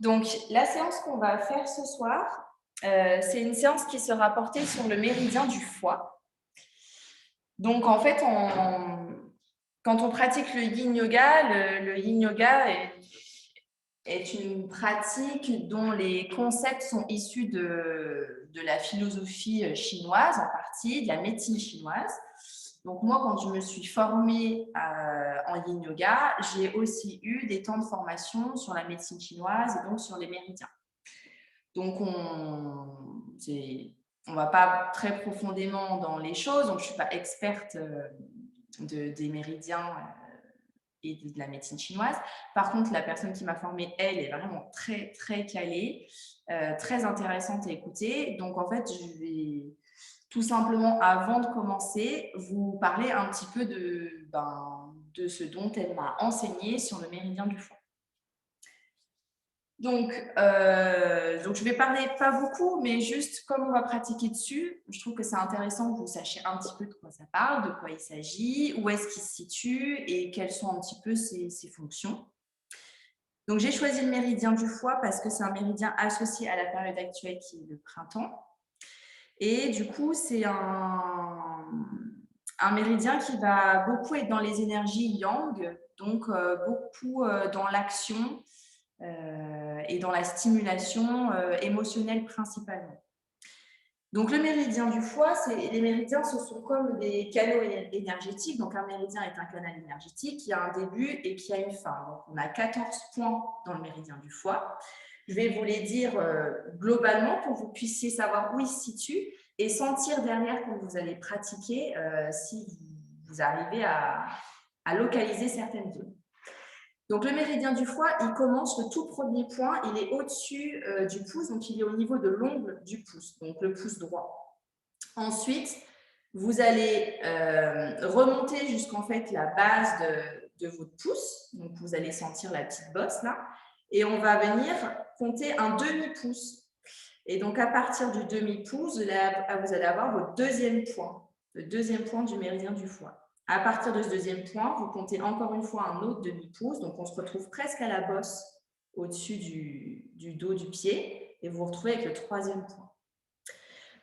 Donc, la séance qu'on va faire ce soir, c'est une séance qui sera portée sur le méridien du foie. Donc, en fait, quand on pratique le yin yoga, le yin yoga est une pratique dont les concepts sont issus de la philosophie chinoise en partie, de la médecine chinoise. Donc moi, quand je me suis formée en yin yoga, j'ai aussi eu des temps de formation sur la médecine chinoise et donc sur les méridiens. Donc on va pas très profondément dans les choses, donc je suis pas experte des méridiens et de la médecine chinoise. Par contre, la personne qui m'a formée, elle, est vraiment très, très calée, très intéressante à écouter. Donc, en fait, je vais tout simplement, avant de commencer, vous parler un petit peu de ce dont elle m'a enseigné sur le méridien du foie. Donc, je vais parler pas beaucoup, mais juste comme on va pratiquer dessus, je trouve que c'est intéressant que vous sachiez un petit peu de quoi ça parle, de quoi il s'agit, où est-ce qu'il se situe et quelles sont un petit peu ses fonctions. Donc, j'ai choisi le méridien du foie parce que c'est un méridien associé à la période actuelle qui est le printemps. Et du coup, c'est un méridien qui va beaucoup être dans les énergies yang, donc beaucoup dans l'action et dans la stimulation émotionnelle principalement. Donc, le méridien du foie, les méridiens, ce sont comme des canaux énergétiques. Donc, un méridien est un canal énergétique qui a un début et qui a une fin. Donc, on a 14 points dans le méridien du foie. Je vais vous les dire globalement pour que vous puissiez savoir où ils se situent et sentir derrière quand vous allez pratiquer si vous arrivez à localiser certaines zones. Donc, le méridien du foie, il commence, le tout premier point, il est au-dessus du pouce, donc il est au niveau de l'ongle du pouce, donc le pouce droit. Ensuite, vous allez remonter jusqu'en fait la base de votre pouce, donc vous allez sentir la petite bosse là, et on va venir compter un demi-pouce. Et donc, à partir du demi-pouce, vous allez avoir votre deuxième point, le deuxième point du méridien du foie. À partir de ce deuxième point, vous comptez encore une fois un autre demi-pouce. Donc, on se retrouve presque à la bosse au-dessus du dos du pied. Et vous vous retrouvez avec le troisième point.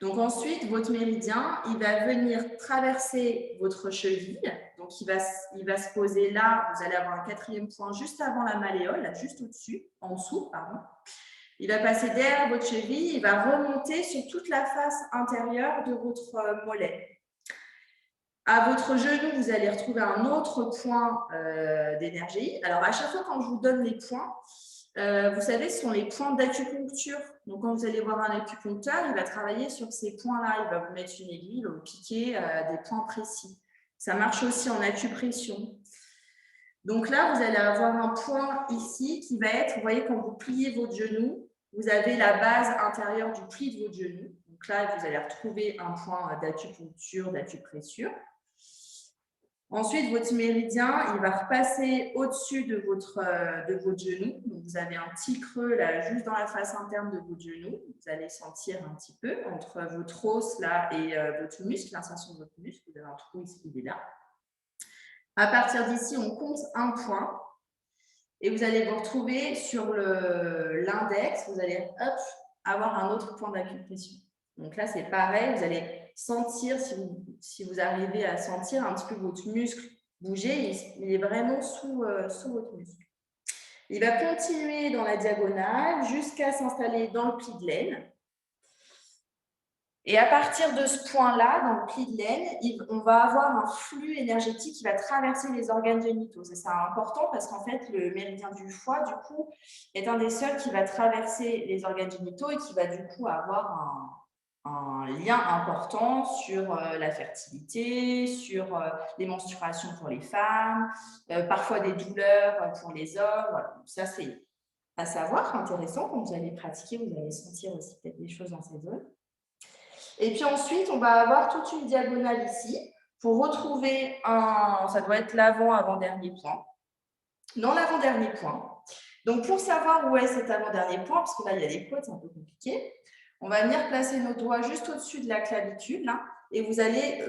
Donc, ensuite, votre méridien, il va venir traverser votre cheville. Donc, il va se poser là. Vous allez avoir un quatrième point juste avant la malléole, juste au-dessus, en dessous, pardon. Il va passer derrière votre cheville. Il va remonter sur toute la face intérieure de votre mollet. À votre genou, vous allez retrouver un autre point d'énergie. Alors, à chaque fois, quand je vous donne les points, vous savez, ce sont les points d'acupuncture. Donc, quand vous allez voir un acupuncteur, il va travailler sur ces points-là. Il va vous mettre une aiguille, il va vous piquer des points précis. Ça marche aussi en acupression. Donc là, vous allez avoir un point ici qui va être, vous voyez, quand vous pliez votre genou, vous avez la base intérieure du pli de votre genou. Donc là, vous allez retrouver un point d'acupuncture, d'acupressure. Ensuite, votre méridien, il va repasser au-dessus de votre genou. Donc, vous avez un petit creux là, juste dans la face interne de votre genou. Vous allez sentir un petit peu entre votre os là et votre muscle, l'insertion de votre muscle. Vous avez un trou ici, il est là. À partir d'ici, on compte un point. Et vous allez vous retrouver sur l'index. Vous allez avoir un autre point d'acupression. Donc là, c'est pareil. Vous allez sentir, si vous arrivez à sentir un petit peu votre muscle bouger, il est vraiment sous votre muscle. Il va continuer dans la diagonale jusqu'à s'installer dans le pli de l'aine. Et à partir de ce point-là, dans le pli de l'aine, on va avoir un flux énergétique qui va traverser les organes génitaux. C'est important parce qu'en fait, le méridien du foie, du coup, est un des seuls qui va traverser les organes génitaux et qui va du coup avoir un lien important sur la fertilité, sur les menstruations pour les femmes, parfois des douleurs pour les hommes. Voilà. Ça, c'est à savoir, intéressant. Quand vous allez pratiquer, vous allez sentir aussi peut-être des choses dans ces zones. Et puis ensuite, on va avoir toute une diagonale ici pour retrouver ça doit être l'avant-avant-dernier point. Dans l'avant-dernier point. Donc, pour savoir où est cet avant-dernier point, parce que là, il y a des côtes, c'est un peu compliqué, on va venir placer nos doigts juste au-dessus de la clavicule là, et vous allez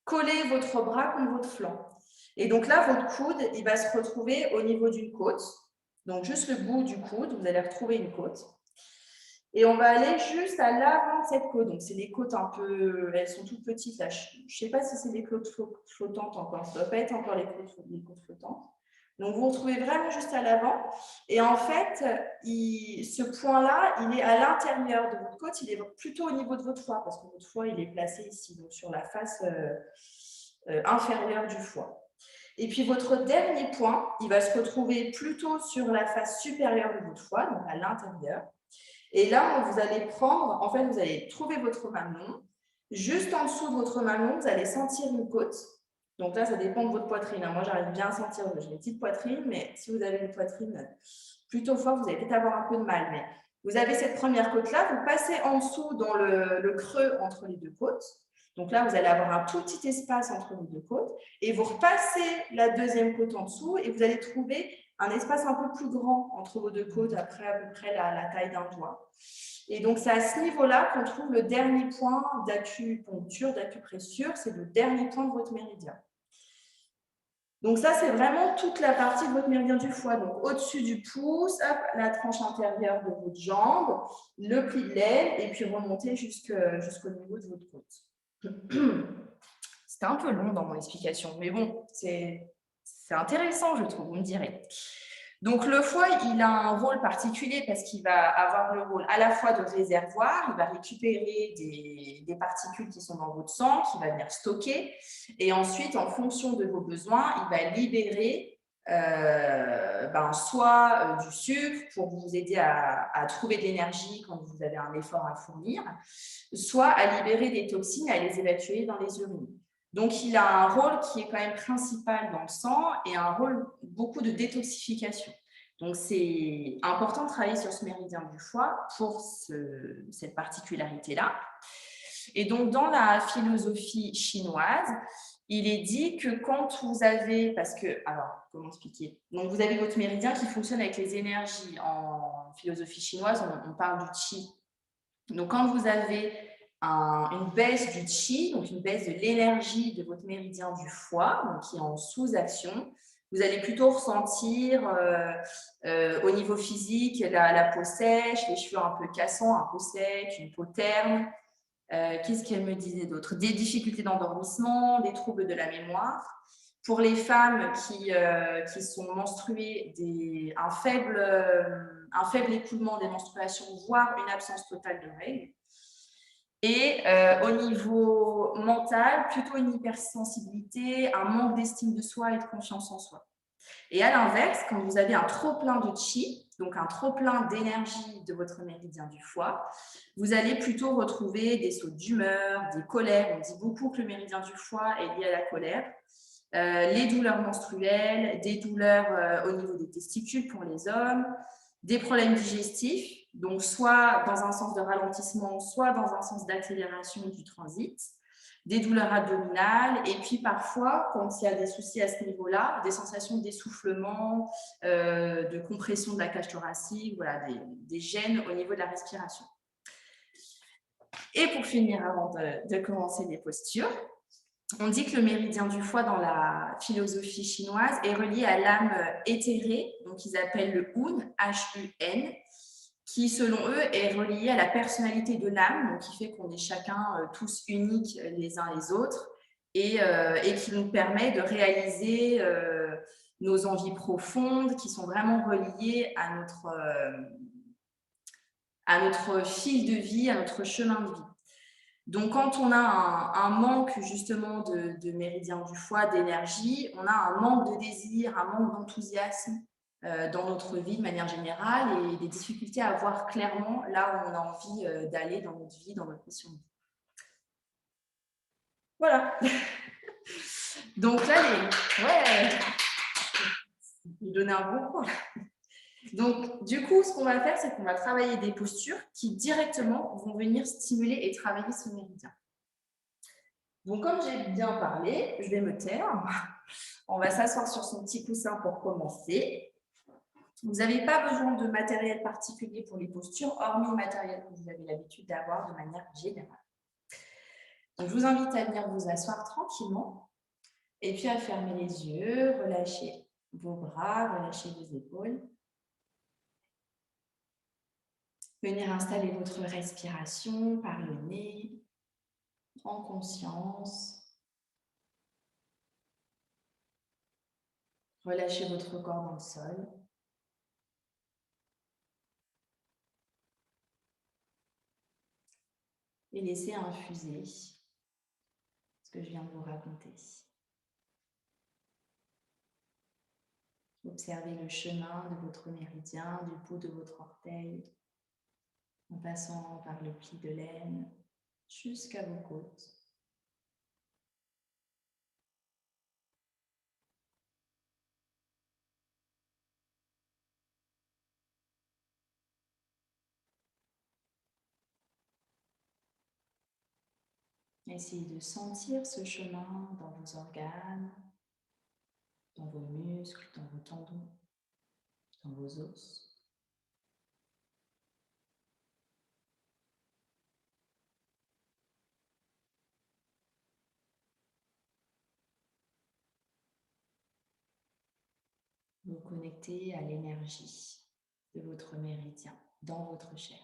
coller votre bras contre votre flanc. Et donc là, votre coude, il va se retrouver au niveau d'une côte. Donc, juste le bout du coude, vous allez retrouver une côte. Et on va aller juste à l'avant de cette côte. Donc, c'est les côtes un peu, elles sont toutes petites là. Je ne sais pas si c'est des côtes flottantes encore. Ça ne doit pas être encore les côtes flottantes. Donc, vous vous retrouvez vraiment juste à l'avant. Et en fait, ce point-là, il est à l'intérieur de votre côte. Il est plutôt au niveau de votre foie parce que votre foie, il est placé ici, donc sur la face inférieure du foie. Et puis, votre dernier point, il va se retrouver plutôt sur la face supérieure de votre foie, donc à l'intérieur. Et là, vous allez prendre, en fait, vous allez trouver votre mamelon. Juste en dessous de votre mamelon, vous allez sentir une côte. Donc là, ça dépend de votre poitrine. Moi, j'arrive bien à sentir, j'ai une petite poitrine, mais si vous avez une poitrine plutôt forte, vous allez peut-être avoir un peu de mal. Mais vous avez cette première côte-là, vous passez en dessous dans le creux entre les deux côtes. Donc là, vous allez avoir un tout petit espace entre les deux côtes. Et vous repassez la deuxième côte en dessous et vous allez trouver un espace un peu plus grand entre vos deux côtes, après à peu près la taille d'un doigt. Et donc, c'est à ce niveau-là qu'on trouve le dernier point d'acupuncture, d'acupressure, c'est le dernier point de votre méridien. Donc, ça, c'est vraiment toute la partie de votre méridien du foie. Donc, au-dessus du pouce, hop, la tranche intérieure de votre jambe, le pli de l'aile, et puis remonter jusqu'au niveau de votre côte. C'était un peu long dans mon explication, mais bon, c'est intéressant, je trouve, vous me direz. Donc, le foie, il a un rôle particulier parce qu'il va avoir le rôle à la fois de réservoir, il va récupérer des particules qui sont dans votre sang, qui va venir stocker, et ensuite, en fonction de vos besoins, il va libérer soit du sucre pour vous aider à trouver de l'énergie quand vous avez un effort à fournir, soit à libérer des toxines et à les évacuer dans les urines. Donc, il a un rôle qui est quand même principal dans le sang et un rôle beaucoup de détoxification. Donc, c'est important de travailler sur ce méridien du foie pour cette particularité-là. Et donc, dans la philosophie chinoise, il est dit que quand vous avez, parce que, alors, comment expliquer? Donc, vous avez votre méridien qui fonctionne avec les énergies. En philosophie chinoise, on parle du qi. Donc, quand vous avez une baisse du qi, donc une baisse de l'énergie de votre méridien du foie, donc qui est en sous-action, vous allez plutôt ressentir au niveau physique la peau sèche, les cheveux un peu cassants, un peu secs, une peau terne. Qu'est-ce qu'elle me disait d'autre? Des difficultés d'endormissement, des troubles de la mémoire. Pour les femmes qui sont menstruées, un faible écoulement des menstruations, voire une absence totale de règles. Et au niveau mental, plutôt une hypersensibilité, un manque d'estime de soi et de confiance en soi. Et à l'inverse, quand vous avez un trop-plein de qi, donc un trop-plein d'énergie de votre méridien du foie, vous allez plutôt retrouver des sauts d'humeur, des colères. On dit beaucoup que le méridien du foie est lié à la colère. Les douleurs menstruelles, des douleurs au niveau des testicules pour les hommes, des problèmes digestifs, donc soit dans un sens de ralentissement, soit dans un sens d'accélération du transit, des douleurs abdominales, et puis parfois, quand il y a des soucis à ce niveau-là, des sensations d'essoufflement, de compression de la cage thoracique, voilà, des gênes au niveau de la respiration. Et pour finir, avant de commencer les postures, on dit que le méridien du foie dans la philosophie chinoise est relié à l'âme éthérée, donc ils appellent le Hun, H-U-N, qui selon eux est relié à la personnalité de l'âme, donc qui fait qu'on est chacun tous uniques les uns les autres, et qui nous permet de réaliser nos envies profondes qui sont vraiment reliées à notre fil de vie, à notre chemin de vie. Donc, quand on a un manque justement de méridien du foie, d'énergie, on a un manque de désir, un manque d'enthousiasme dans notre vie de manière générale et des difficultés à voir clairement là où on a envie d'aller dans notre vie, dans notre mission de vie. Voilà. Donc là, ouais, je donnais un bon point. Donc, du coup, ce qu'on va faire, c'est qu'on va travailler des postures qui directement vont venir stimuler et travailler ce méridien. Donc, comme j'ai bien parlé, je vais me taire. On va s'asseoir sur son petit coussin pour commencer. Vous n'avez pas besoin de matériel particulier pour les postures, hormis le matériel que vous avez l'habitude d'avoir de manière générale. Donc, je vous invite à venir vous asseoir tranquillement et puis à fermer les yeux, relâcher vos bras, relâcher vos épaules. Venir installer votre respiration par le nez, en conscience. Relâchez votre corps dans le sol. Et laissez infuser ce que je viens de vous raconter. Observez le chemin de votre méridien, du bout de votre orteil, en passant par le pli de l'aine jusqu'à vos côtes. Essayez de sentir ce chemin dans vos organes, dans vos muscles, dans vos tendons, dans vos os. Vous connectez à l'énergie de votre méridien dans votre chair.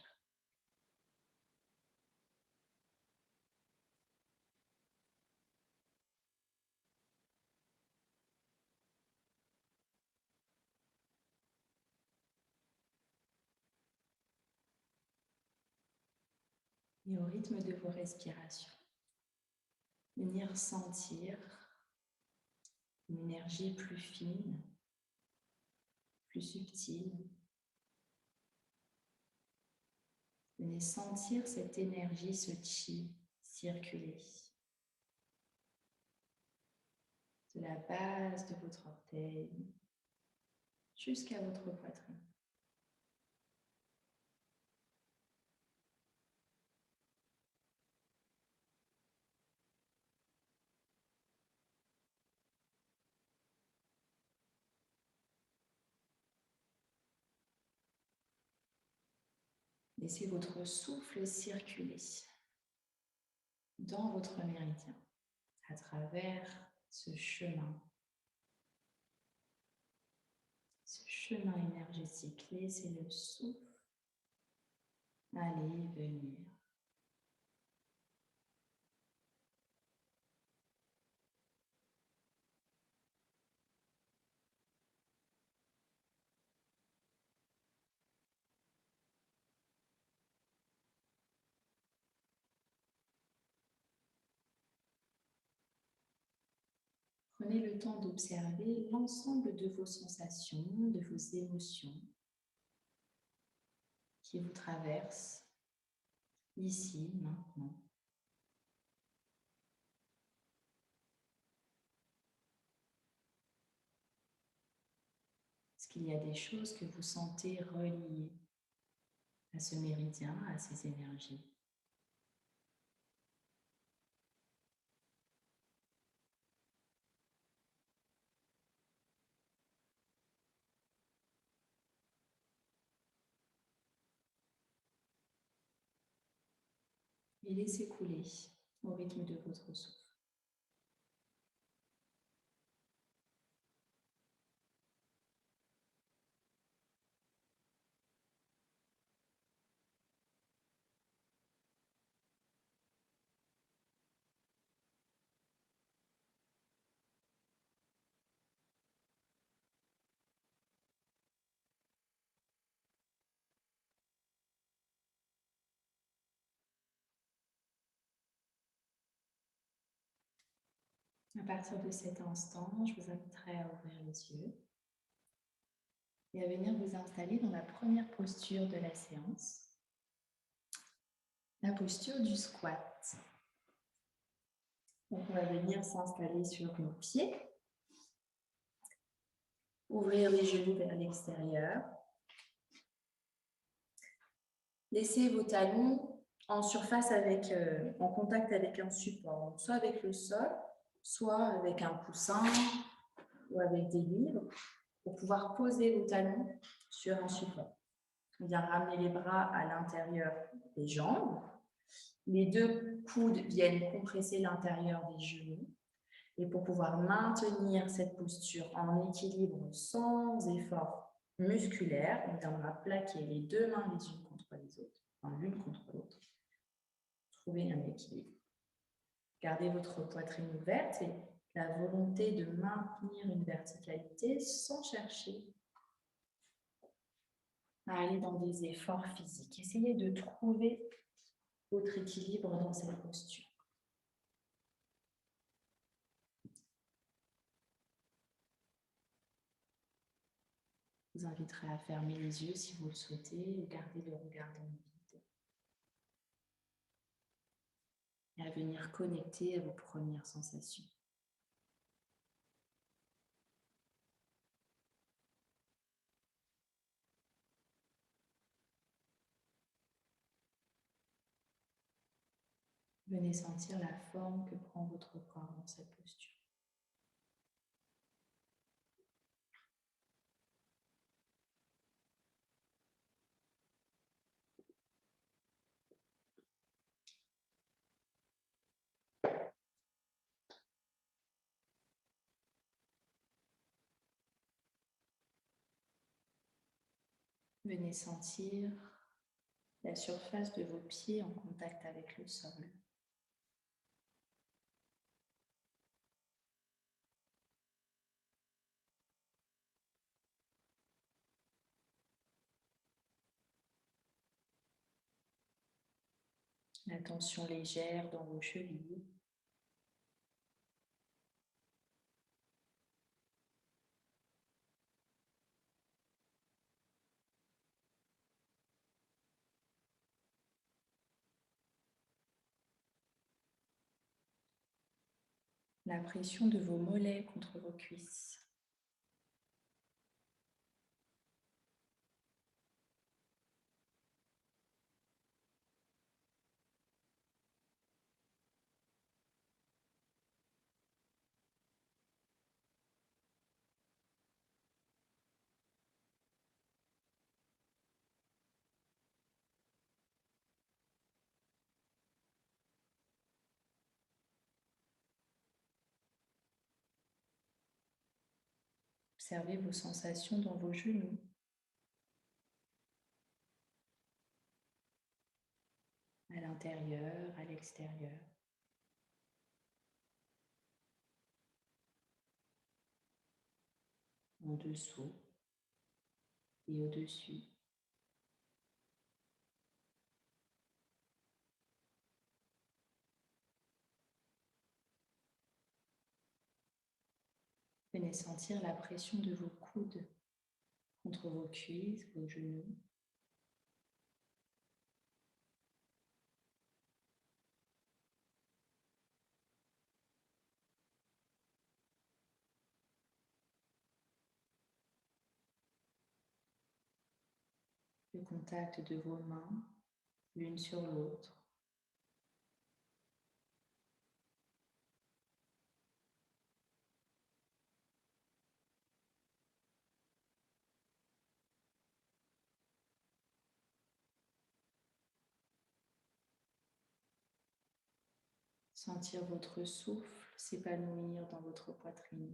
Et au rythme de vos respirations, venir sentir une énergie plus fine, plus subtile. Venez sentir cette énergie, ce chi, circuler de la base de votre orteil jusqu'à votre poitrine. Laissez votre souffle circuler dans votre méridien à travers ce chemin énergétique. Laissez le souffle aller, venir. Prenez le temps d'observer l'ensemble de vos sensations, de vos émotions qui vous traversent ici, maintenant. Est-ce qu'il y a des choses que vous sentez reliées à ce méridien, à ces énergies? Et laissez couler au rythme de votre souffle. À partir de cet instant, je vous inviterai à ouvrir les yeux et à venir vous installer dans la première posture de la séance, la posture du squat. Donc, on va venir s'installer sur nos pieds, ouvrir les genoux vers l'extérieur. Laissez vos talons en surface en contact avec un support, donc soit avec le sol, soit avec un coussin ou avec des livres, pour pouvoir poser vos talons sur un support. On vient ramener les bras à l'intérieur des jambes. Les deux coudes viennent compresser l'intérieur des genoux. Et pour pouvoir maintenir cette posture en équilibre sans effort musculaire, on viendra plaquer les deux mains les unes contre contre les autres, enfin l'une contre l'autre. Trouvez un équilibre. Gardez votre poitrine ouverte et la volonté de maintenir une verticalité sans chercher à aller dans des efforts physiques. Essayez de trouver votre équilibre dans cette posture. Je vous inviterai à fermer les yeux si vous le souhaitez et garder le regard dans le vide. Et à venir connecter à vos premières sensations. Venez sentir la forme que prend votre corps dans cette posture. Venez sentir la surface de vos pieds en contact avec le sol. La tension légère dans vos chevilles. La pression de vos mollets contre vos cuisses. Observez vos sensations dans vos genoux. À l'intérieur, à l'extérieur. En dessous et au-dessus. Venez sentir la pression de vos coudes contre vos cuisses, vos genoux. Le contact de vos mains l'une sur l'autre. Sentir votre souffle s'épanouir dans votre poitrine.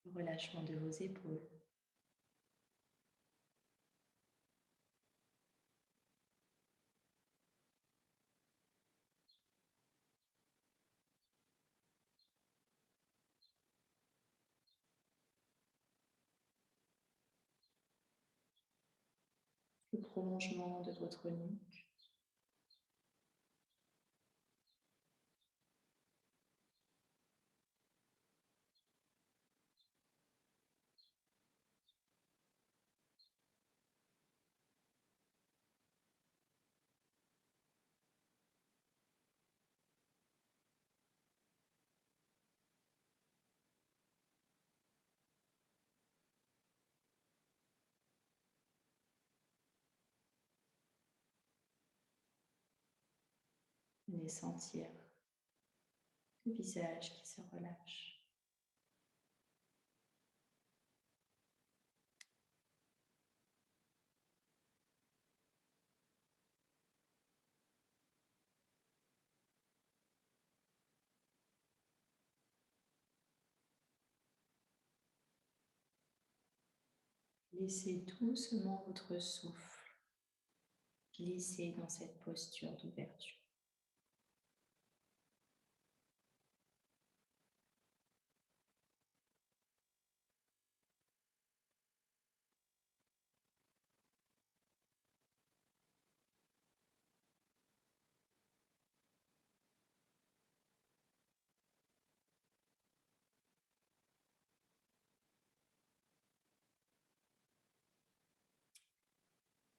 Le relâchement de vos épaules. Le prolongement de votre nuque. Venez sentir le visage qui se relâche. Laissez doucement votre souffle glisser dans cette posture d'ouverture.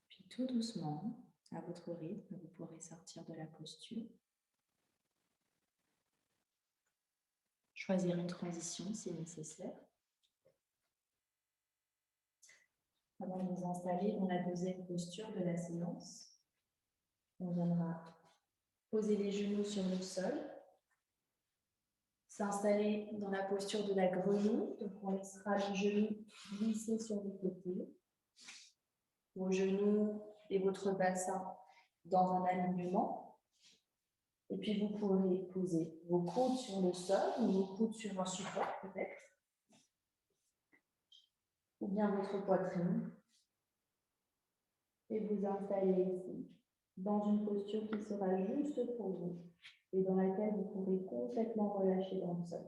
Puis tout doucement, à votre rythme, vous pourrez sortir de la posture. Choisir une transition si nécessaire. Avant de vous installer dans la deuxième posture de la séance, on viendra poser les genoux sur le sol, s'installer dans la posture de la grenouille. Donc on laissera les genoux glisser sur les côtés, vos genoux et votre bassin dans un alignement. Et puis vous pourrez poser vos coudes sur le sol ou vos coudes sur un support peut-être, ou bien votre poitrine. Et vous installer ici dans une posture qui sera juste pour vous et dans laquelle vous pourrez complètement relâcher dans le sol.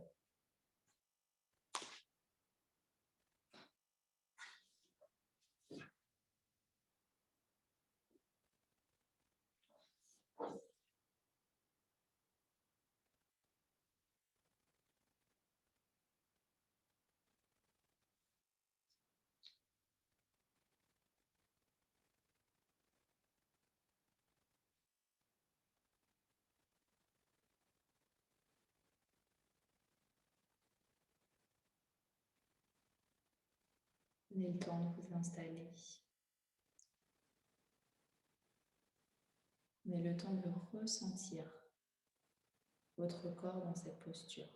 Prenez le temps de vous installer. Prenez le temps de ressentir votre corps dans cette posture.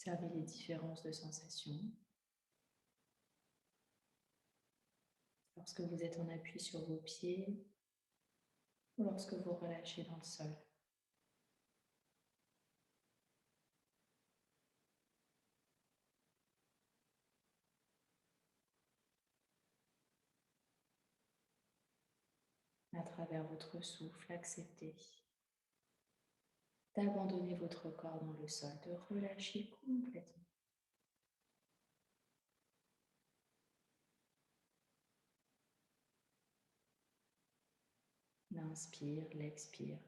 Observez les différences de sensations. Lorsque vous êtes en appui sur vos pieds ou lorsque vous relâchez dans le sol. À travers votre souffle, acceptez d'abandonner votre corps dans le sol, de relâcher complètement. L'inspire, l'expire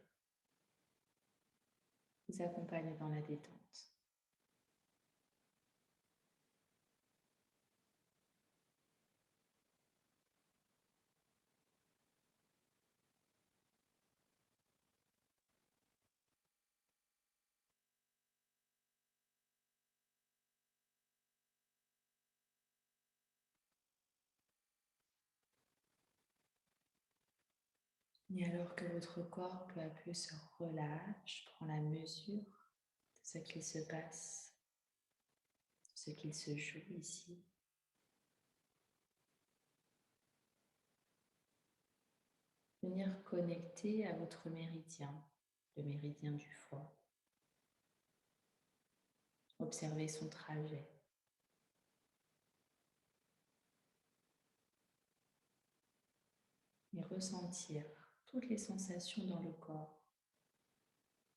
vous accompagne dans la détente. Et alors que votre corps peu à peu se relâche, prend la mesure de ce qu'il se passe, de ce qu'il se joue ici. Venir connecter à votre méridien, le méridien du foie. Observez son trajet. Et ressentir toutes les sensations dans le corps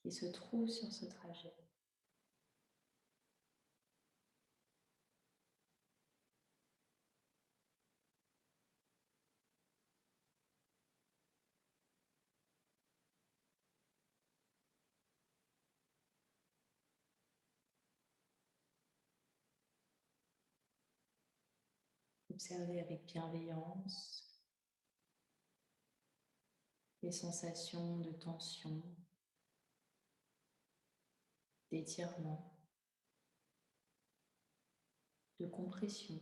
qui se trouvent sur ce trajet. Observez avec bienveillance les sensations de tension, d'étirement. de compression.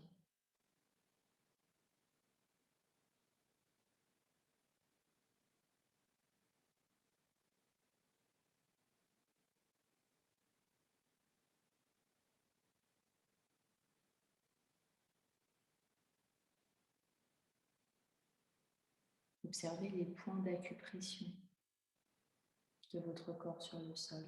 Observez les points d'acupression de votre corps sur le sol.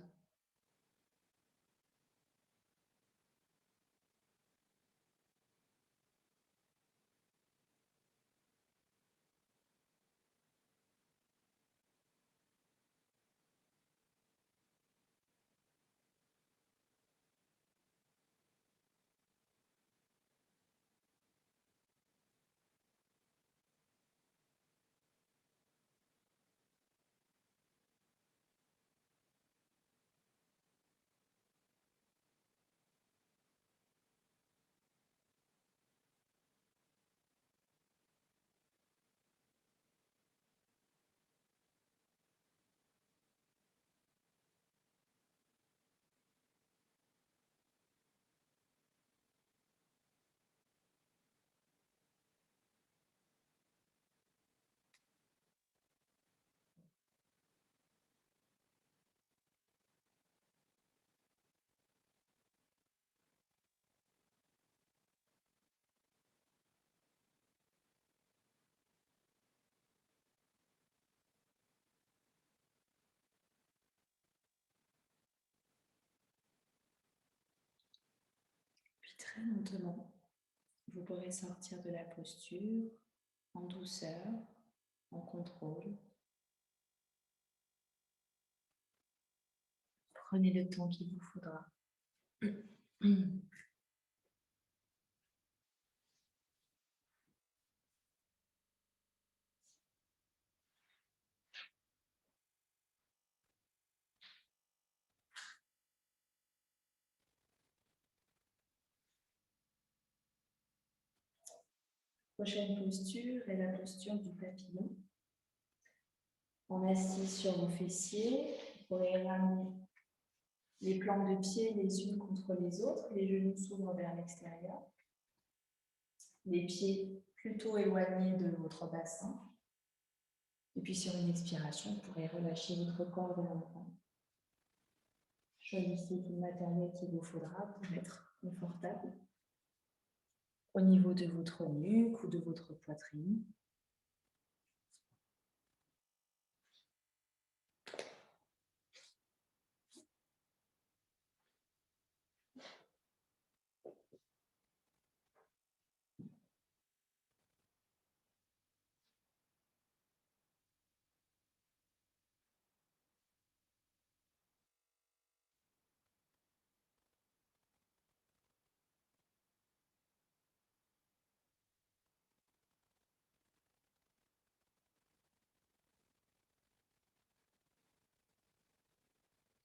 Puis très lentement, vous pourrez sortir de la posture en douceur, en contrôle. Prenez le temps qu'il vous faudra. Prochaine posture est la posture du papillon. En assis sur vos fessiers, vous pourrez ramener les plantes de pied les unes contre les autres, les genoux s'ouvrent vers l'extérieur, les pieds plutôt éloignés de votre bassin. Et puis sur une expiration, vous pourrez relâcher votre corps vers l'avant. Choisissez tout le matériel qu'il vous faudra pour être confortable au niveau de votre nuque ou de votre poitrine.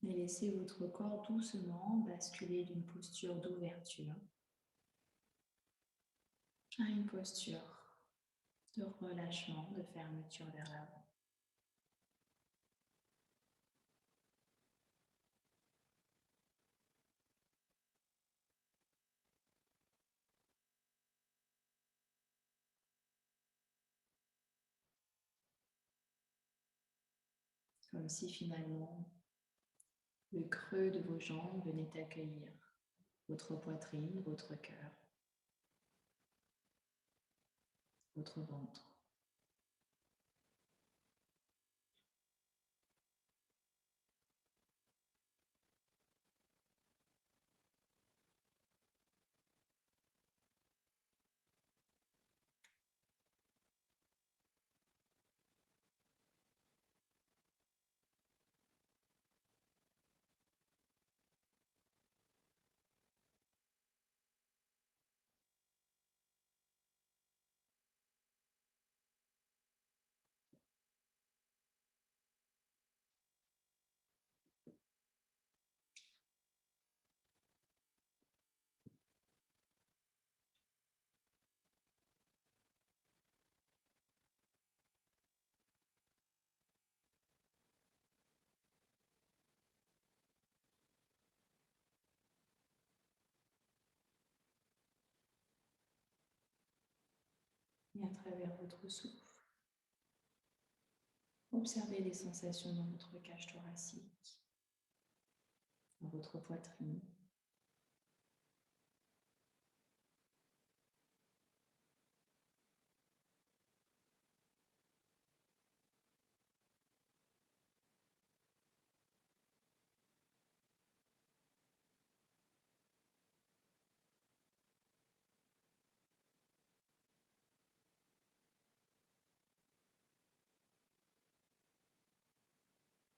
Et laissez votre corps doucement basculer d'une posture d'ouverture à une posture de relâchement, de fermeture vers l'avant. Comme si finalement le creux de vos jambes venait accueillir votre poitrine, votre cœur, votre ventre. Et à travers votre souffle, observez les sensations dans votre cage thoracique, dans votre poitrine.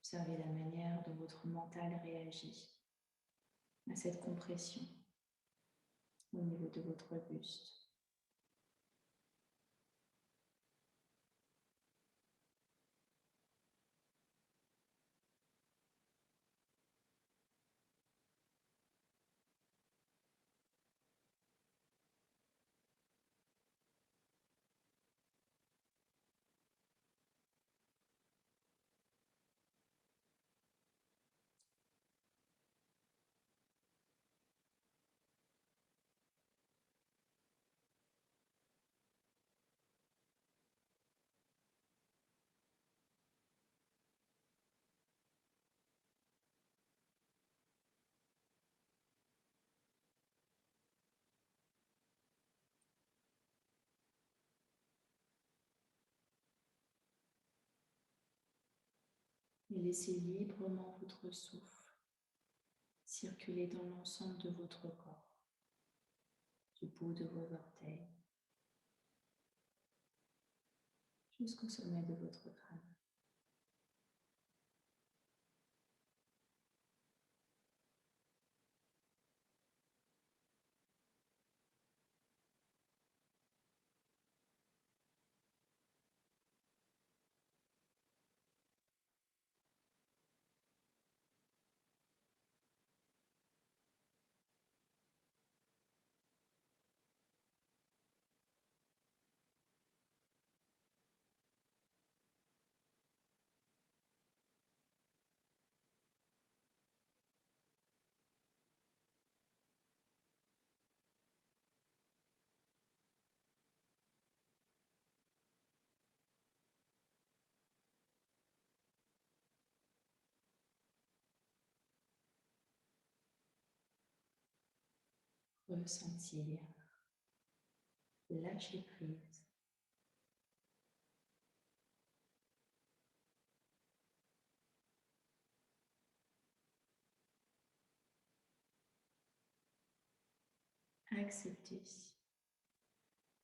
Observez la manière dont votre mental réagit à cette compression au niveau de votre buste. Et laissez librement votre souffle circuler dans l'ensemble de votre corps, du bout de vos orteils jusqu'au sommet de votre crâne. Ressentir, lâcher prise. Accepter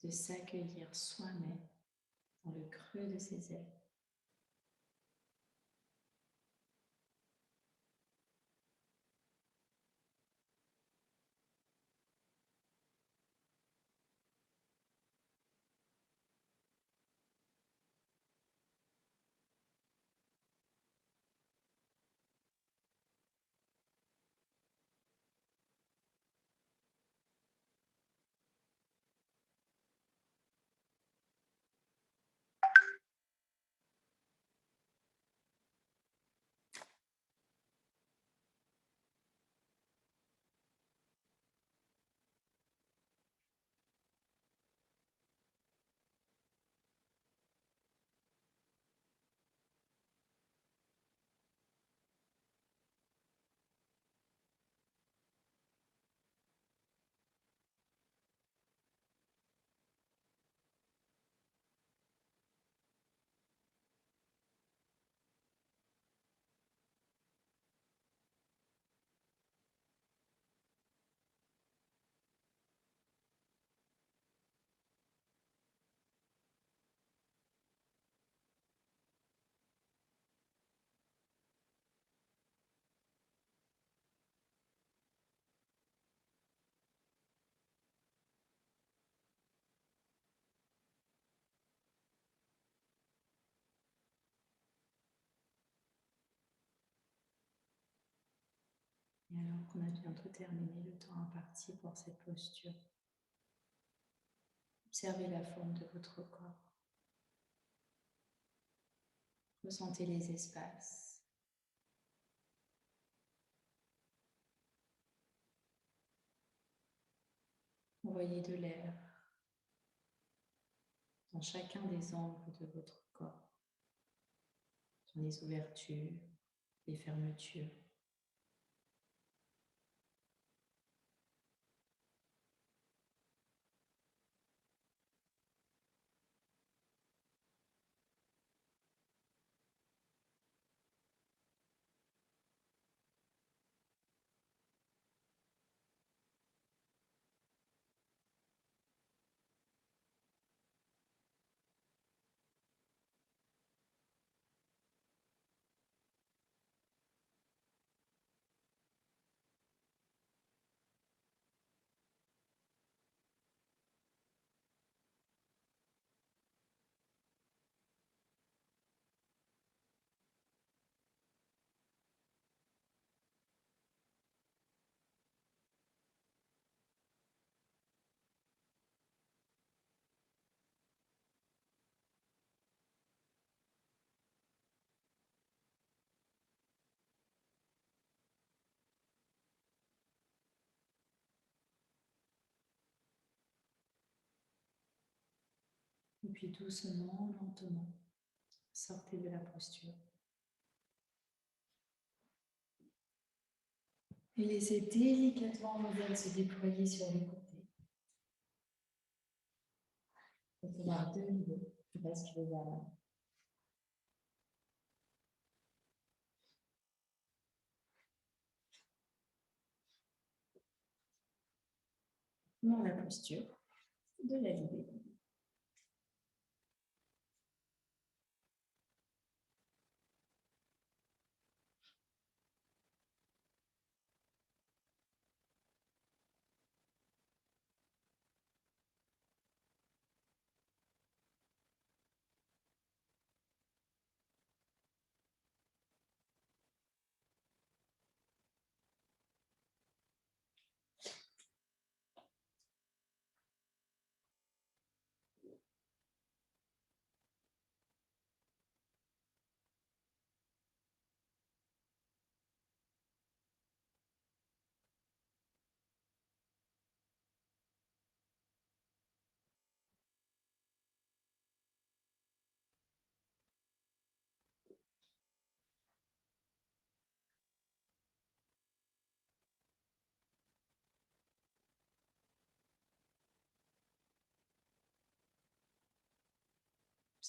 de s'accueillir soi-même dans le creux de ses ailes. Et alors qu'on a bientôt terminé le temps imparti pour cette posture, observez la forme de votre corps. Ressentez les espaces. Envoyez de l'air dans dans chacun des angles de votre corps, dans les ouvertures, les fermetures. Et puis doucement, lentement, sortez de la posture. Et laissez délicatement vos ailes se déployer sur les côtés. Vous pouvez avoir deux niveaux. Je ne sais pas ce qu'il veut voir là. Dans la posture de la libé.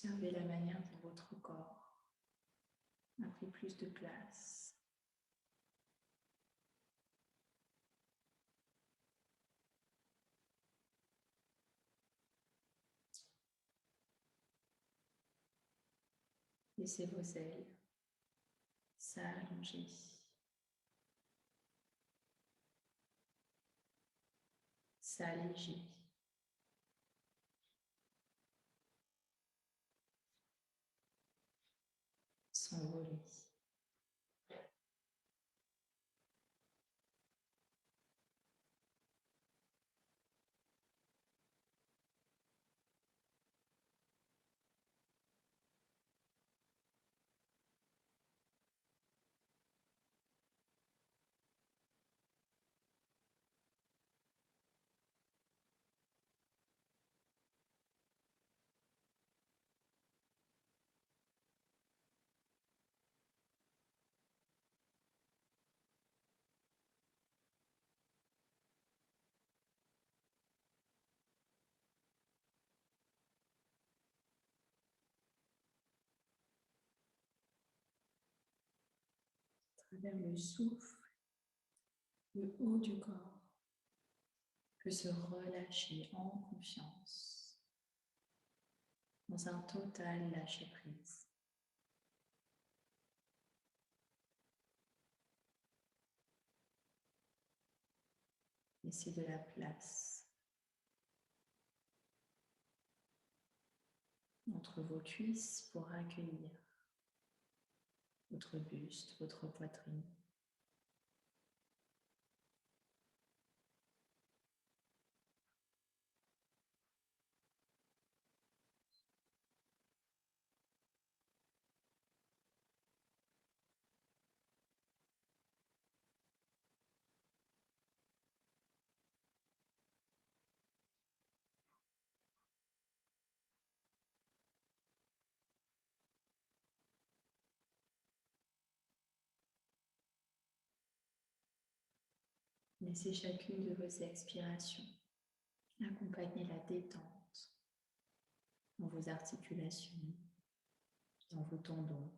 Observez la manière dont votre corps a pris plus de place. Laissez vos ailes s'allonger. S'alléger. S'envoler. À travers le souffle, le haut du corps peut se relâcher en confiance, dans un total lâcher-prise. Laissez de la place entre vos cuisses pour accueillir votre buste, votre poitrine. Laissez chacune de vos expirations accompagner la détente dans vos articulations, dans vos tendons,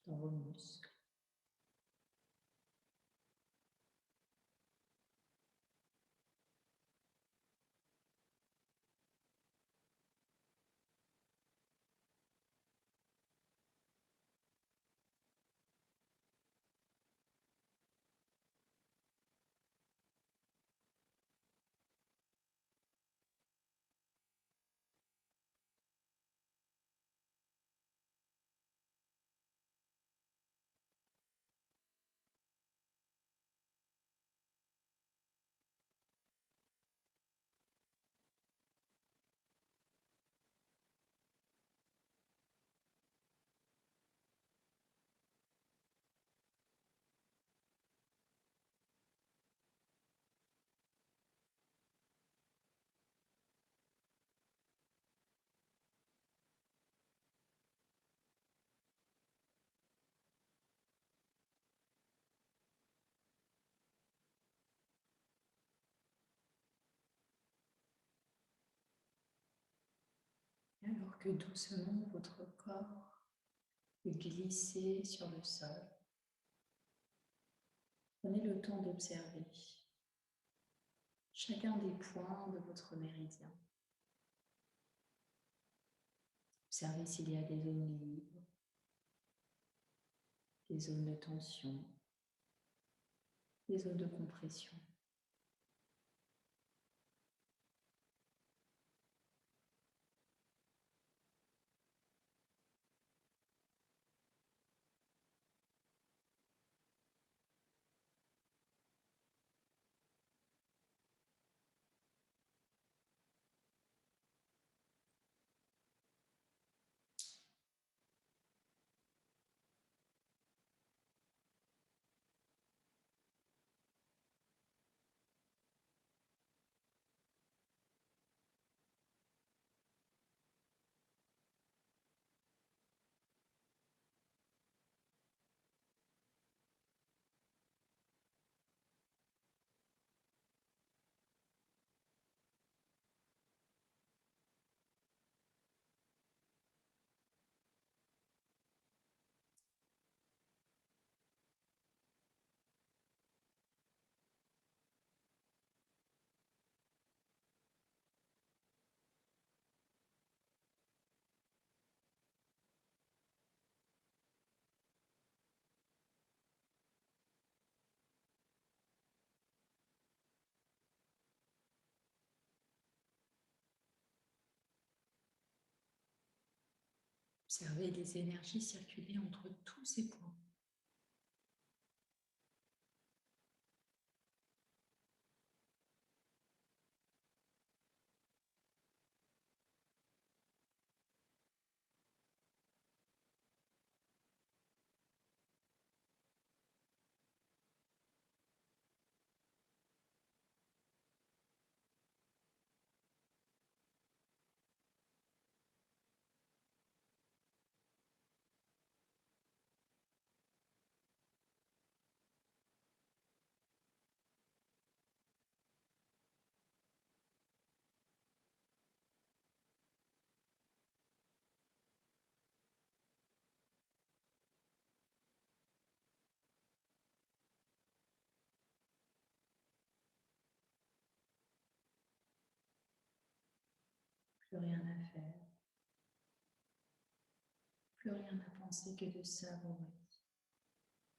dans vos muscles. Alors que doucement votre corps est glissé sur le sol, prenez le temps d'observer chacun des points de votre méridien. Observez s'il y a des zones libres, des zones de tension, des zones de compression. Observez les énergies circuler entre tous ces points. Plus rien à faire, plus rien à penser que de savourer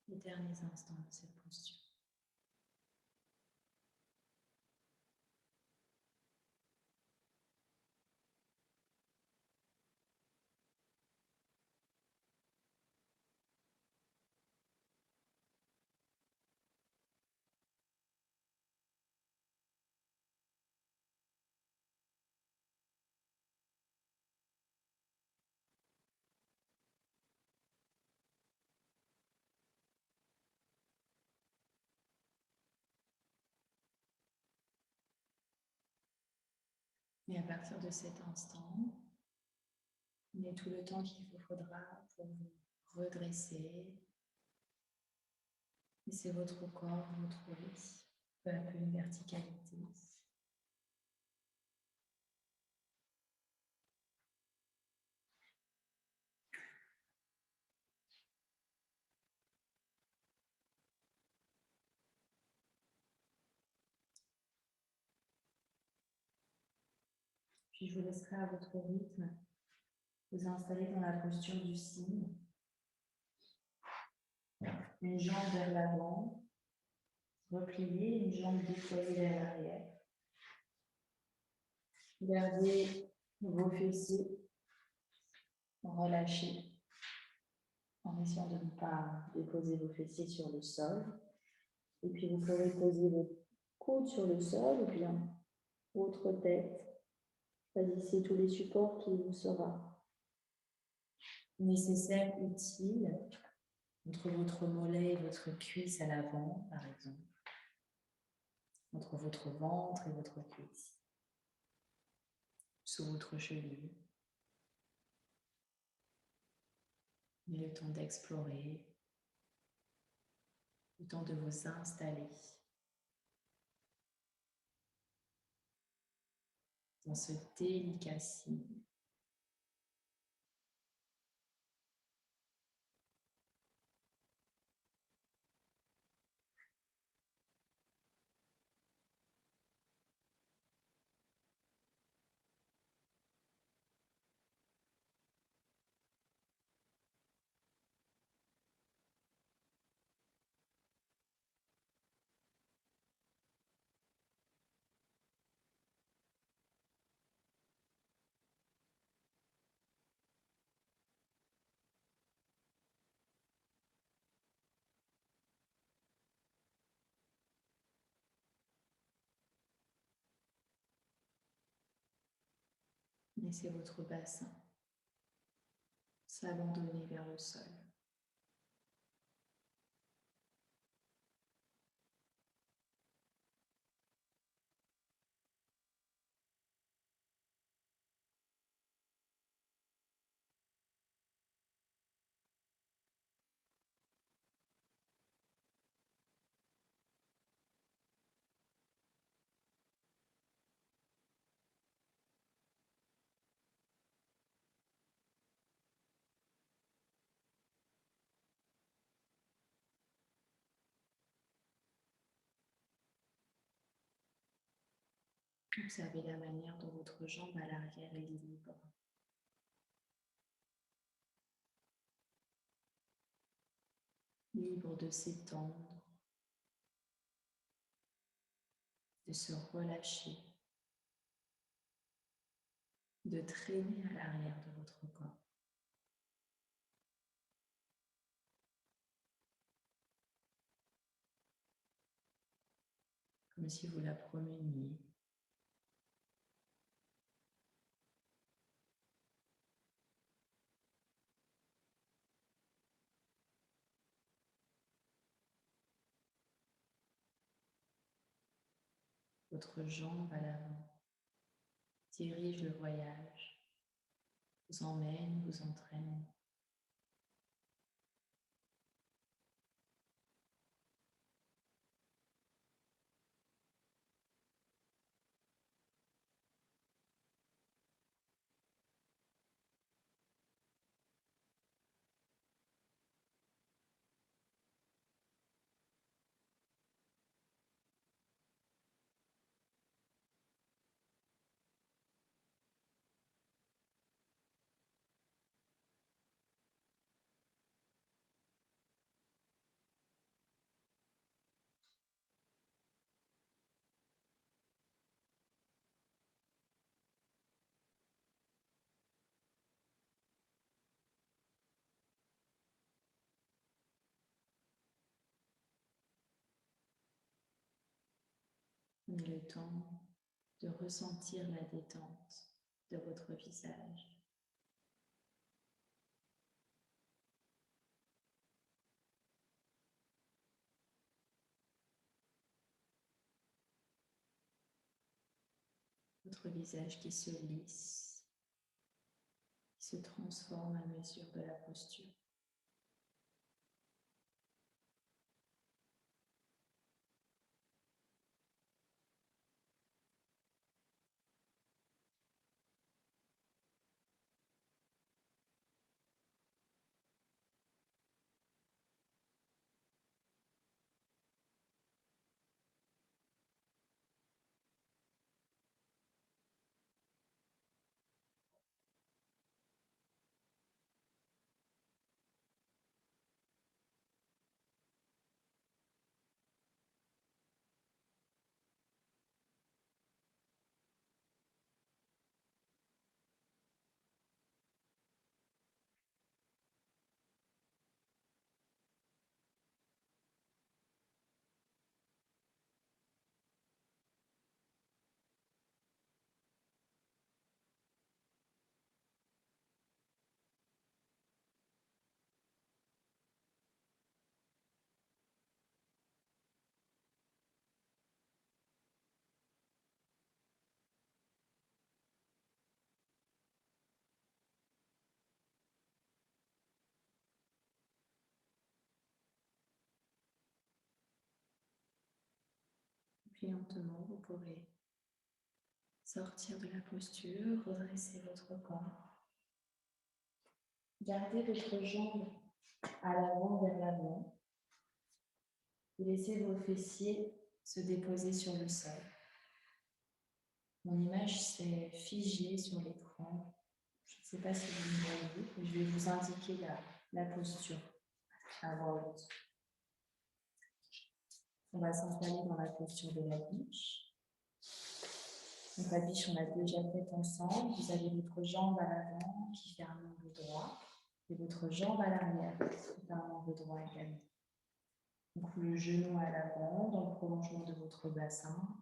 les derniers instants de cette posture. Et à partir de cet instant, prenez tout le temps qu'il vous faudra pour vous redresser, Laissez votre corps retrouver peu à peu une verticalité. Puis je vous laisserai à votre rythme vous installer dans la posture du cygne. Une jambe vers l'avant, repliée, une jambe déployée vers l'arrière. Gardez vos fessiers relâchés en essayant de ne pas déposer vos fessiers sur le sol. Et puis vous pouvez poser vos coudes sur le sol et puis votre tête. Choisissez tous les supports qui vous sera nécessaire, utile, entre votre mollet et votre cuisse à l'avant, par exemple, entre votre ventre et votre cuisse, sous votre cheville. Le temps d'explorer, le temps de vous installer dans ce délicat signe. Laissez votre bassin s'abandonner vers le sol. Observez la manière dont votre jambe à l'arrière est libre. Libre de s'étendre, de se relâcher, de traîner à l'arrière de votre corps. Comme si vous la promeniez. Votre jambe à l'avant dirige le voyage, vous emmène, vous entraîne. Prenez le temps de ressentir la détente de votre visage. Votre visage qui se lisse, qui se transforme à mesure de la posture. Puis lentement, vous pourrez sortir de la posture, redresser votre corps. Gardez votre jambe à l'avant vers l'avant. Et laissez vos fessiers se déposer sur le sol. Mon image s'est figée sur l'écran. Je ne sais pas si vous me voyez, mais je vais vous indiquer la posture à voix haute. On va s'installer dans la posture de la biche. Donc la biche, on l'a déjà faite ensemble. Vous avez votre jambe à l'avant qui fait un angle droit et votre jambe à l'arrière qui fait un angle droit également. Donc le genou à l'avant dans le prolongement de votre bassin.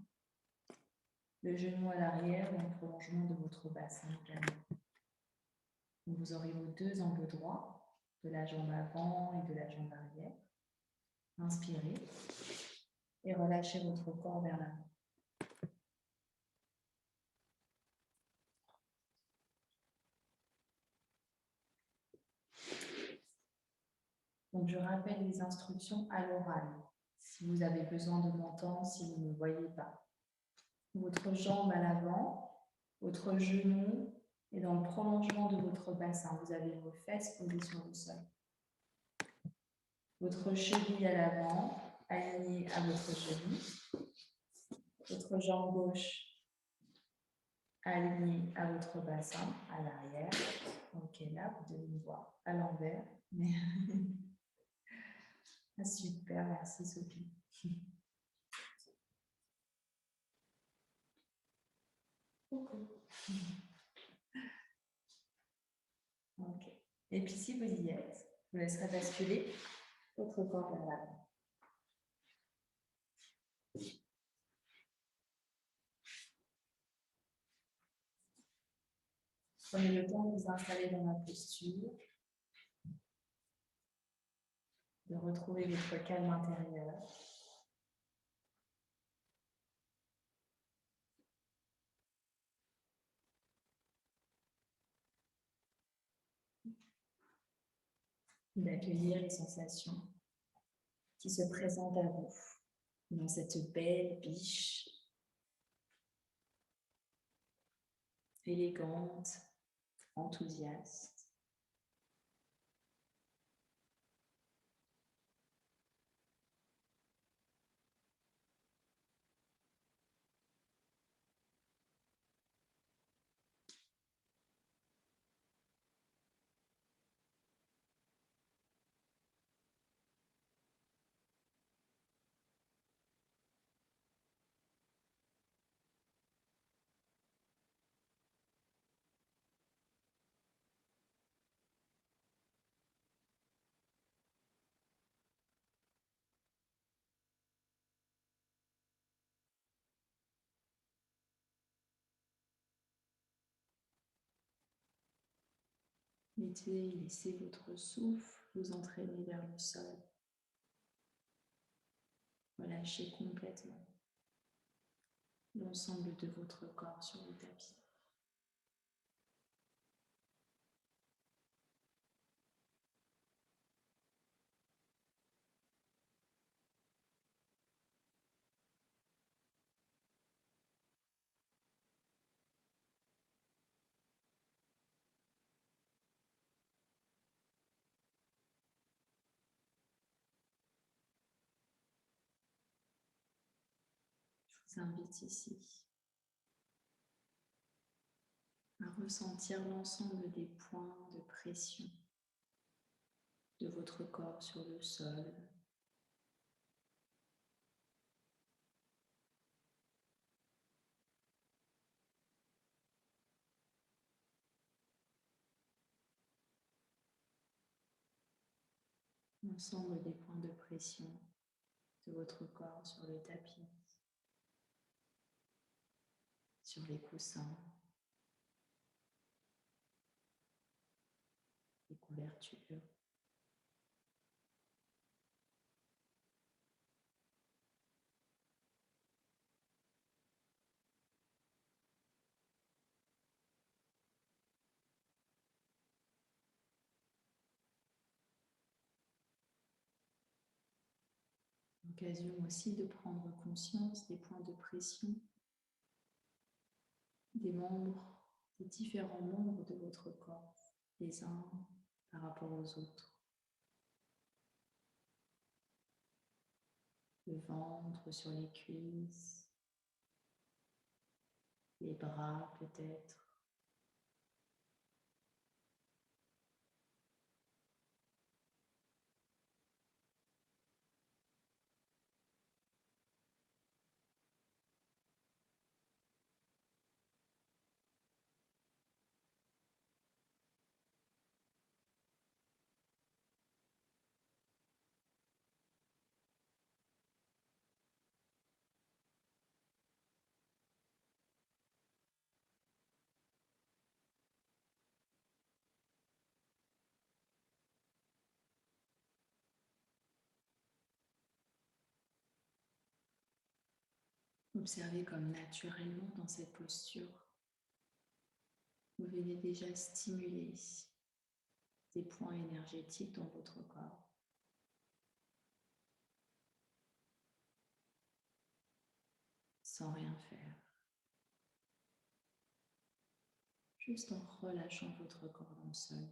Le genou à l'arrière dans le prolongement de votre bassin également. Donc vous aurez vos deux angles droits de la jambe avant et de la jambe arrière. Inspirez et relâchez votre corps vers l'avant. Donc, je rappelle les instructions à l'oral. Si vous avez besoin de m'entendre, si vous ne me voyez pas. Votre jambe à l'avant, votre genou est dans le prolongement de votre bassin. Vous avez vos fesses posées sur le sol. Votre cheville à l'avant, alignée à votre genou. Votre jambe gauche alignée à votre bassin, à l'arrière. Ok, là, vous devez me voir à l'envers. Mais... Ah, super, merci Sophie. Coucou. Ok. Et puis si vous y êtes, je vous laisserai basculer votre corps vers l'avant. Prenez le temps de vous installer dans la posture, de retrouver votre calme intérieur. D'accueillir les sensations qui se présentent à vous dans cette belle biche élégante, enthousiaste. Laissez votre souffle vous entraîner vers le sol. Relâchez complètement l'ensemble de votre corps sur le tapis. Je vous invite ici à ressentir l'ensemble des points de pression de votre corps sur le sol. L'ensemble des points de pression de votre corps sur le tapis, sur les coussins, les couvertures. L'occasion aussi de prendre conscience des points de pression des membres, des différents membres de votre corps, les uns par rapport aux autres. Le ventre sur les cuisses, les bras peut-être. Observez comme naturellement dans cette posture, vous venez déjà stimuler des points énergétiques dans votre corps. Sans rien faire. Juste en relâchant votre corps dans le sol.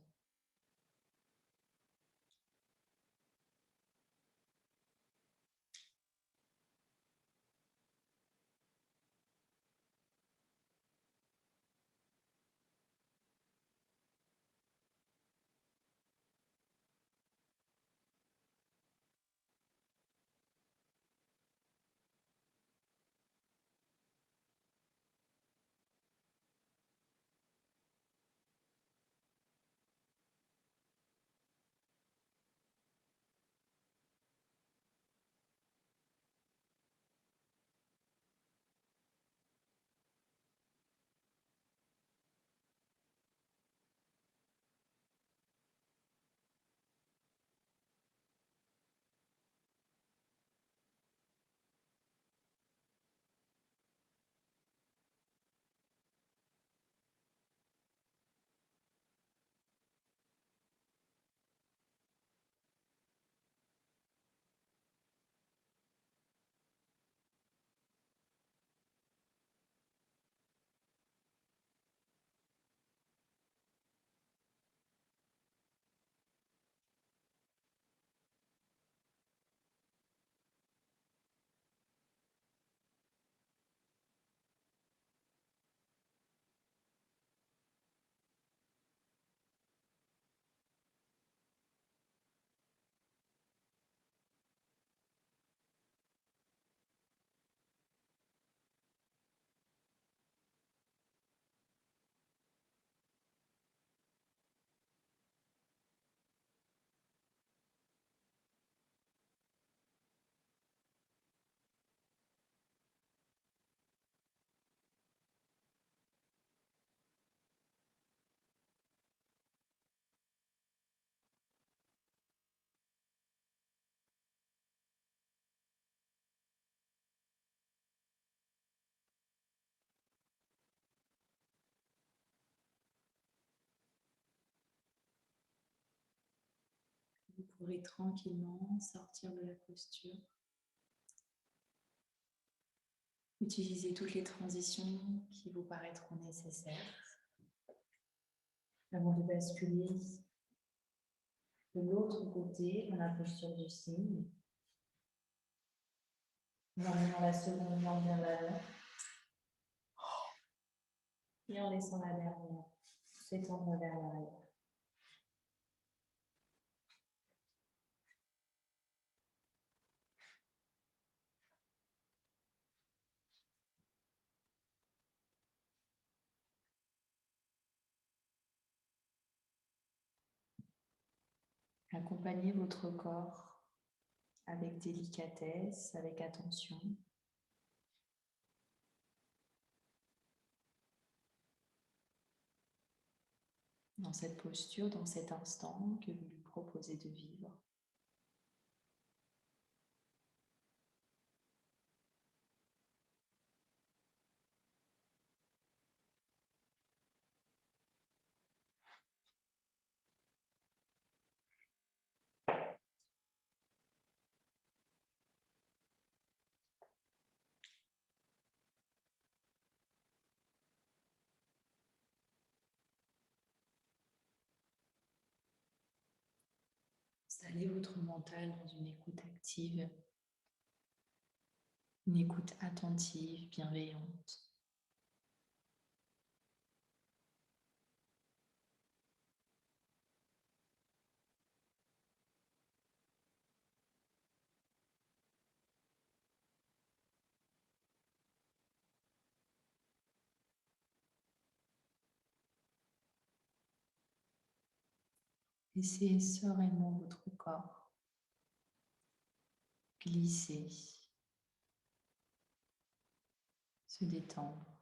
Vous pourrez tranquillement sortir de la posture. Utilisez toutes les transitions qui vous paraîtront nécessaires avant de basculer de l'autre côté dans la posture du cygne. En emmenant la seconde main vers l'avant et en laissant la dernière s'étendre vers l'arrière. Accompagnez votre corps avec délicatesse, avec attention. Dans cette posture, dans cet instant que vous lui proposez de vivre. Installez votre mental dans une écoute active, une écoute attentive, bienveillante. Laissez sereinement votre corps glisser, se détendre.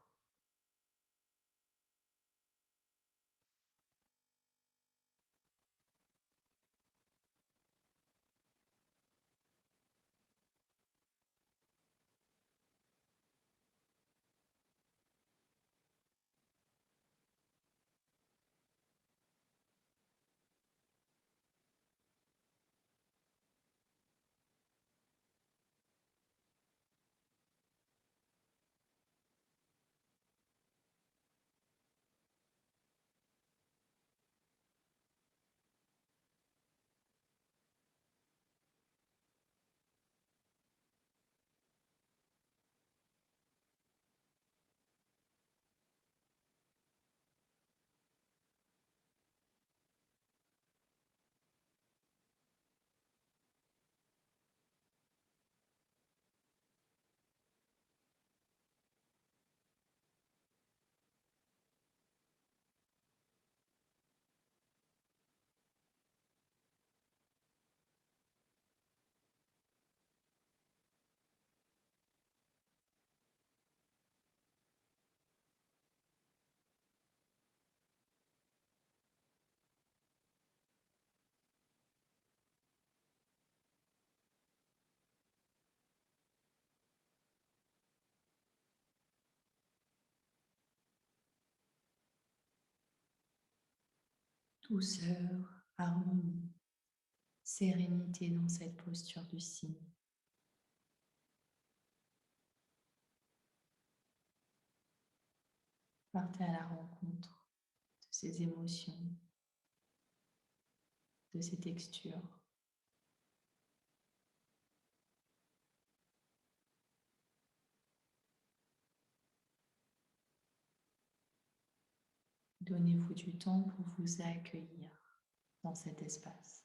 Douceur, harmonie, sérénité dans cette posture du cygne. Partez à la rencontre de ces émotions, de ces textures. Donnez-vous du temps pour vous accueillir dans cet espace.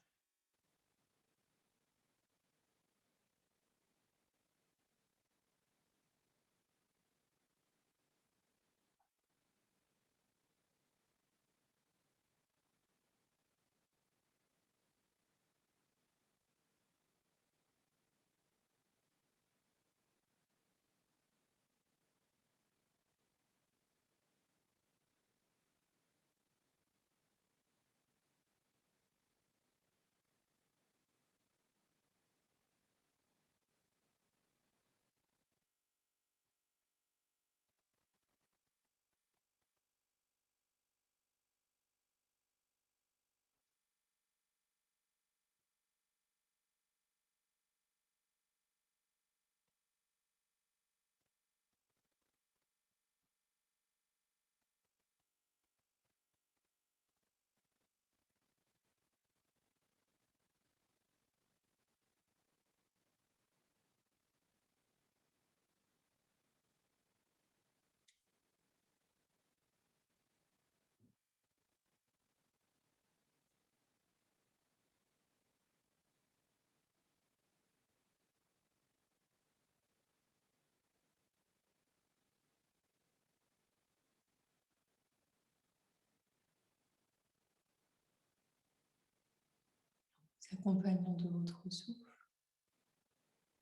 Accompagnant de votre souffle,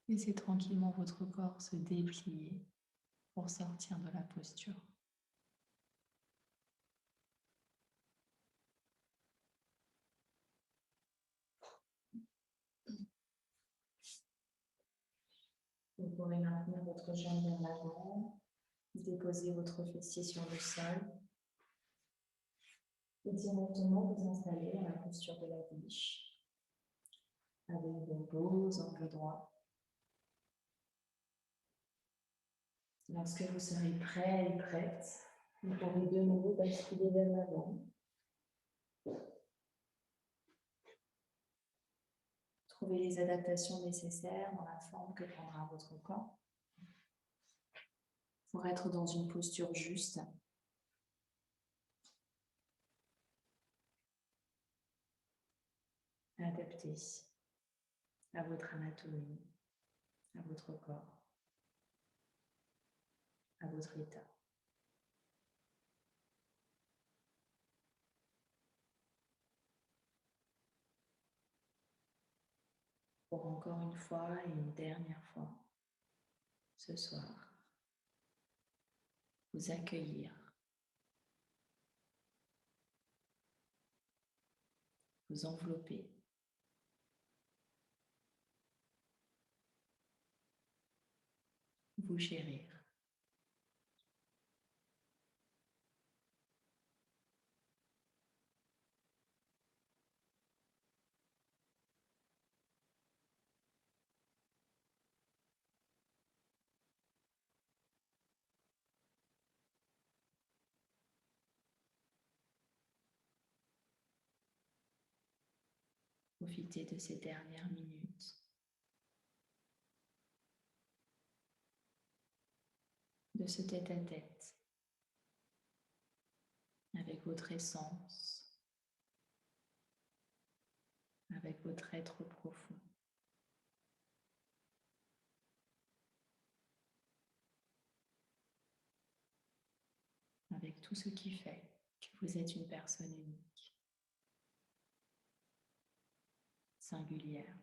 laissez tranquillement votre corps se déplier pour sortir de la posture. Vous pourrez maintenir votre jambe en avant, déposer votre fessier sur le sol et directement vous installer dans la posture de la biche avec vos beaux angles droits. Lorsque vous serez prêt et prête, vous pourrez de nouveau basculer vers l'avant. trouver les adaptations nécessaires dans la forme que prendra votre corps pour être dans une posture juste. Adaptée à votre anatomie, à votre corps, à votre état. Pour encore une fois et une dernière fois, ce soir, vous accueillir, vous envelopper, vous chérir. Profitez de ces dernières minutes, de ce tête-à-tête avec votre essence, avec votre être profond. Avec tout ce qui fait que vous êtes une personne unique, singulière,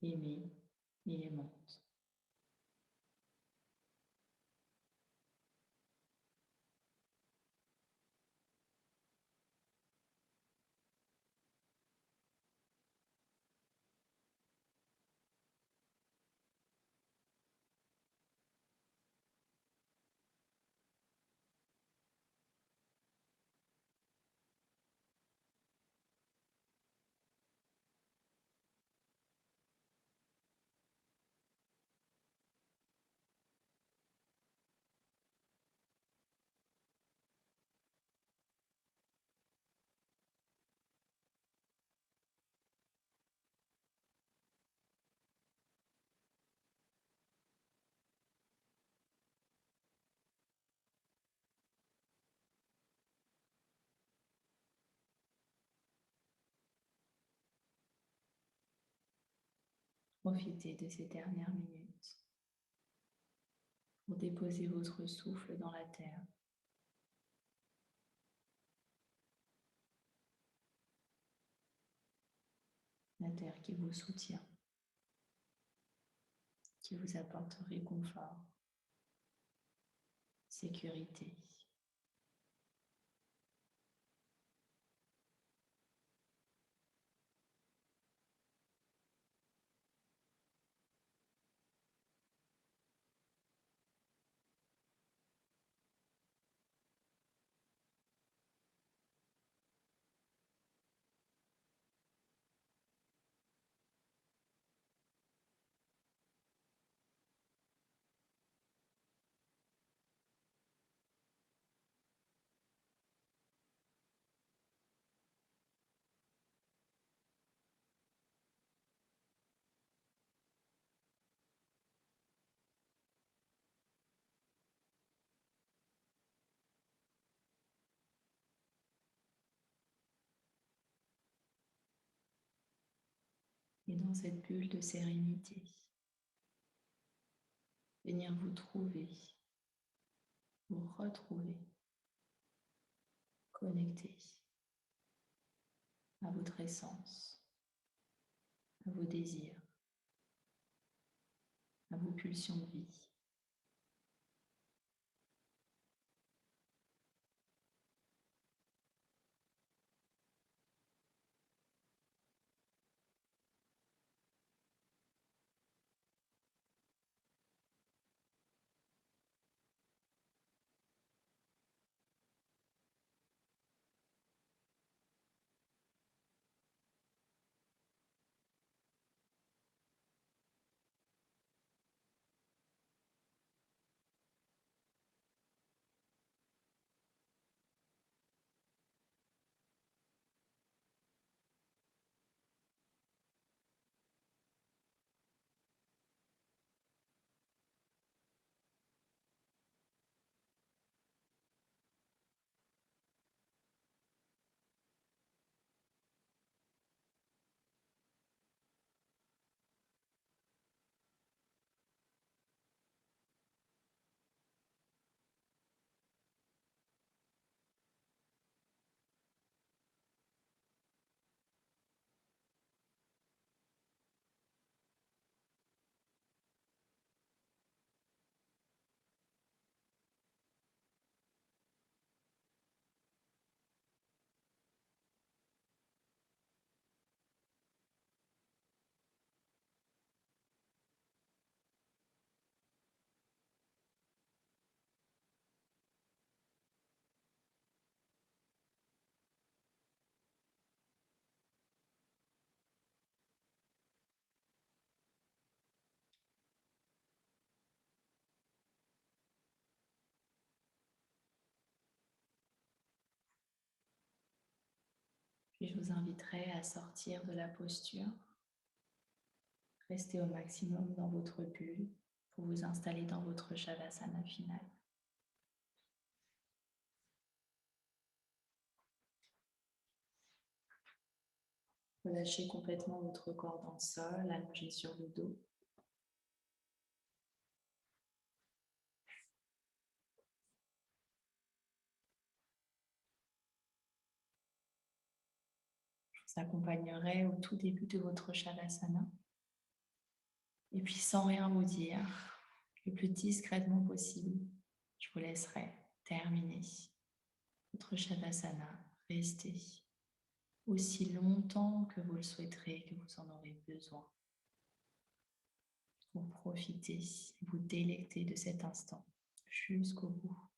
aimée et aimante. Profitez de ces dernières minutes pour déposer votre souffle dans la terre. La terre qui vous soutient, qui vous apporte réconfort, sécurité. Et dans cette bulle de sérénité, venir vous trouver, vous retrouver, connecté à votre essence, à vos désirs, à vos pulsions de vie. Puis je vous inviterai à sortir de la posture. Restez au maximum dans votre bulle pour vous installer dans votre Shavasana final. Relâchez complètement votre corps dans le sol, allongé sur le dos. Je vous accompagnerai au tout début de votre Shavasana. Et puis sans rien vous dire, le plus discrètement possible, je vous laisserai terminer votre Shavasana. Restez aussi longtemps que vous le souhaiterez, que vous en aurez besoin, pour profiter, vous délecter de cet instant jusqu'au bout.